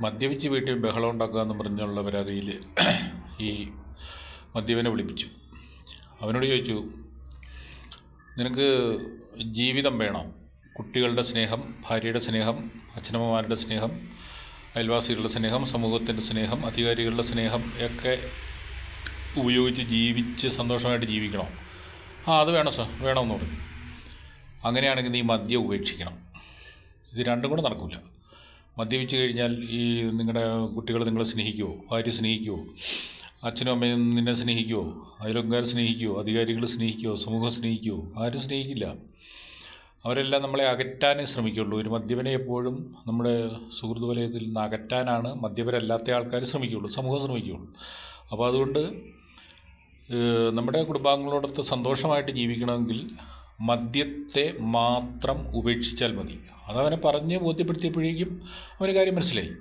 മദ്യപിച്ച് വീട്ടിൽ ബഹളം ഉണ്ടാക്കുക എന്ന് പറഞ്ഞുള്ള പരാതിയിൽ ഈ മദ്യപനെ വിളിപ്പിച്ചു. അവനോട് ചോദിച്ചു, നിനക്ക് ജീവിതം വേണോ? കുട്ടികളുടെ സ്നേഹം, ഭാര്യയുടെ സ്നേഹം, അച്ഛനമ്മമാരുടെ സ്നേഹം, അയൽവാസികളുടെ സ്നേഹം, സമൂഹത്തിൻ്റെ സ്നേഹം, അധികാരികളുടെ സ്നേഹം ഒക്കെ ഉപയോഗിച്ച് ജീവിച്ച് സന്തോഷമായിട്ട് ജീവിക്കണോ? അത് വേണം സാർ, വേണമെന്ന് പറഞ്ഞു. അങ്ങനെയാണെങ്കിൽ നീ മദ്യം ഉപേക്ഷിക്കണം. ഇത് രണ്ടും കൂടെ നടക്കില്ല. മദ്യപിച്ച് കഴിഞ്ഞാൽ ഈ നിങ്ങളുടെ കുട്ടികൾ നിങ്ങളെ സ്നേഹിക്കുമോ? ഭാര്യ സ്നേഹിക്കുമോ? അച്ഛനും അമ്മയും നിന്നെ സ്നേഹിക്കുമോ? അയൽവക്കക്കാർ സ്നേഹിക്കുമോ? അധികാരികൾ സ്നേഹിക്കുമോ? സമൂഹം സ്നേഹിക്കുമോ? ആരും സ്നേഹിക്കില്ല. അവരെല്ലാം നമ്മളെ അകറ്റാനേ ശ്രമിക്കുള്ളൂ. ഒരു മദ്യപനെ എപ്പോഴും നമ്മുടെ സുഹൃത്ത് വലയത്തിൽ നിന്ന് അകറ്റാനാണ് മദ്യപരല്ലാത്ത ആൾക്കാർ ശ്രമിക്കുകയുള്ളൂ, സമൂഹം ശ്രമിക്കുകയുള്ളൂ. അപ്പോൾ അതുകൊണ്ട് നമ്മുടെ കുടുംബാംഗങ്ങളോടൊത്ത് സന്തോഷമായിട്ട് ജീവിക്കണമെങ്കിൽ മദ്യത്തെ മാത്രം ഉപേക്ഷിച്ചാൽ മതി. അതവനെ പറഞ്ഞ് ബോധ്യപ്പെടുത്തിയപ്പോഴേക്കും അവന് കാര്യം മനസ്സിലായി.